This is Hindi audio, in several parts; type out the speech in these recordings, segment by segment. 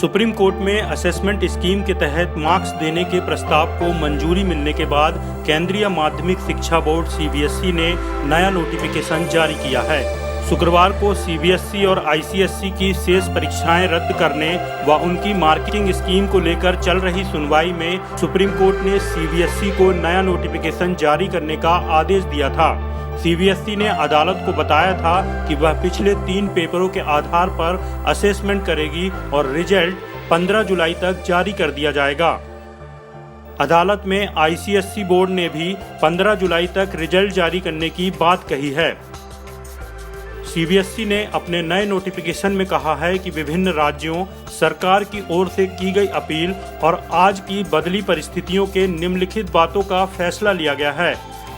सुप्रीम कोर्ट में असेसमेंट स्कीम के तहत मार्क्स देने के प्रस्ताव को मंजूरी मिलने के बाद केंद्रीय माध्यमिक शिक्षा बोर्ड सीबीएसई ने नया नोटिफिकेशन जारी किया है। शुक्रवार को सीबीएसई और आईसीएसई की शेष परीक्षाएं रद्द करने व उनकी मार्किंग स्कीम को लेकर चल रही सुनवाई में सुप्रीम कोर्ट ने सीबीएसई को नया नोटिफिकेशन जारी करने का आदेश दिया था। सीबीएसई ने अदालत को बताया था कि वह पिछले 3 पेपरों के आधार पर असेसमेंट करेगी और रिजल्ट 15 जुलाई तक जारी कर दिया जाएगा। अदालत में आईसीएसई बोर्ड ने भी 15 जुलाई तक रिजल्ट जारी करने की बात कही है। सीबीएसई ने अपने नए नोटिफिकेशन में कहा है कि विभिन्न राज्यों सरकार की ओर से की गई अपील और आज की बदली परिस्थितियों के निम्नलिखित बातों का फैसला लिया गया है।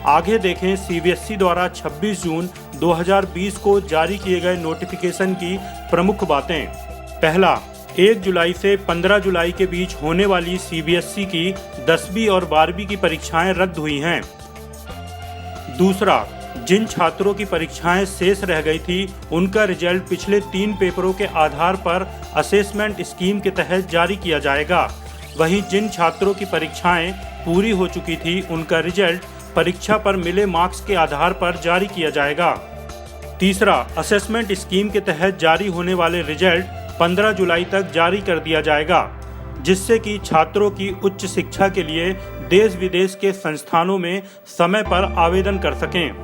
आगे देखें सीबीएसई द्वारा 26 जून 2020 को जारी किए गए नोटिफिकेशन की प्रमुख बातें। पहला, 1 जुलाई से 15 जुलाई के बीच होने वाली सीबीएसई की 10वीं और 12वीं की परीक्षाएं रद्द हुई हैं। दूसरा, जिन छात्रों की परीक्षाएं शेष रह गई थी उनका रिजल्ट पिछले 3 पेपरों के आधार पर असेसमेंट स्कीम के तहत जारी किया जाएगा। वहीं जिन छात्रों की परीक्षाएं पूरी हो चुकी थी उनका रिजल्ट परीक्षा पर मिले मार्क्स के आधार पर जारी किया जाएगा। तीसरा, असेसमेंट स्कीम के तहत जारी होने वाले रिजल्ट 15 जुलाई तक जारी कर दिया जाएगा, जिससे कि छात्रों की उच्च शिक्षा के लिए देश विदेश के संस्थानों में समय पर आवेदन कर सकें।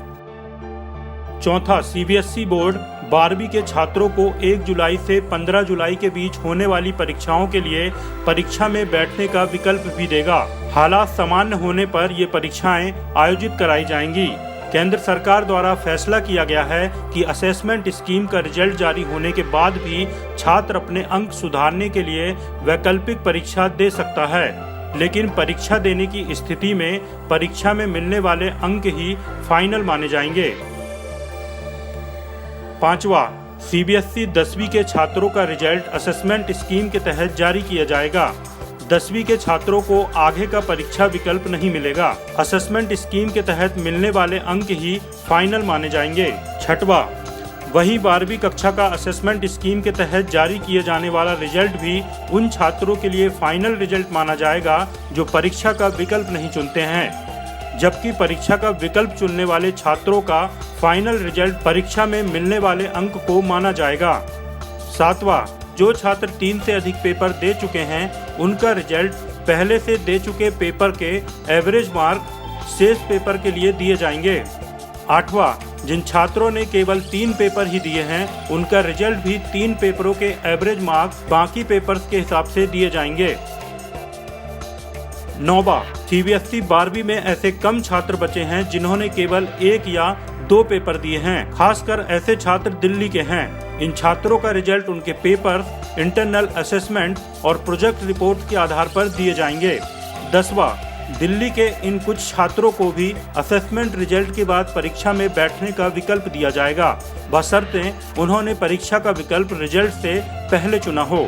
चौथा, सीबीएसई बोर्ड 12वीं के छात्रों को 1 जुलाई से 15 जुलाई के बीच होने वाली परीक्षाओं के लिए परीक्षा में बैठने का विकल्प भी देगा। हालात सामान्य होने पर ये परीक्षाएं आयोजित कराई जाएंगी। केंद्र सरकार द्वारा फैसला किया गया है कि असेसमेंट स्कीम का रिजल्ट जारी होने के बाद भी छात्र अपने अंक सुधारने के लिए वैकल्पिक परीक्षा दे सकता है, लेकिन परीक्षा देने की स्थिति में परीक्षा में मिलने वाले अंक ही फाइनल माने जाएंगे। पांचवा, सीबीएसई 10वीं के छात्रों का रिजल्ट असेसमेंट स्कीम के तहत जारी किया जाएगा। 10वीं के छात्रों को आगे का परीक्षा विकल्प नहीं मिलेगा। असेसमेंट स्कीम के तहत मिलने वाले अंक ही फाइनल माने जाएंगे। छठवा, वहीं 12वीं कक्षा का असेसमेंट स्कीम के तहत जारी किए जाने वाला रिजल्ट भी उन छात्रों के लिए फाइनल रिजल्ट माना जाएगा जो परीक्षा का विकल्प नहीं चुनते हैं, जबकि परीक्षा का विकल्प चुनने वाले छात्रों का फाइनल रिजल्ट परीक्षा में मिलने वाले अंक को माना जाएगा। सातवां, जो छात्र 3 से अधिक पेपर दे चुके हैं उनका रिजल्ट पहले से दे चुके पेपर के एवरेज मार्क शेष पेपर के लिए दिए जाएंगे। आठवां, जिन छात्रों ने केवल 3 पेपर ही दिए हैं उनका रिजल्ट भी 3 पेपरों के एवरेज मार्क्स बाकी पेपर्स के हिसाब से दिए जाएंगे। 9वां, सीबीएसई 12वीं में ऐसे कम छात्र बचे हैं जिन्होंने केवल 1 या 2 पेपर दिए हैं, खासकर ऐसे छात्र दिल्ली के हैं। इन छात्रों का रिजल्ट उनके पेपर, इंटरनल असेसमेंट और प्रोजेक्ट रिपोर्ट के आधार पर दिए जाएंगे। 10वां, दिल्ली के इन कुछ छात्रों को भी असेसमेंट रिजल्ट के बाद परीक्षा में बैठने का विकल्प दिया जाएगा, बशर्ते उन्होंने परीक्षा का विकल्प रिजल्ट से पहले चुना हो।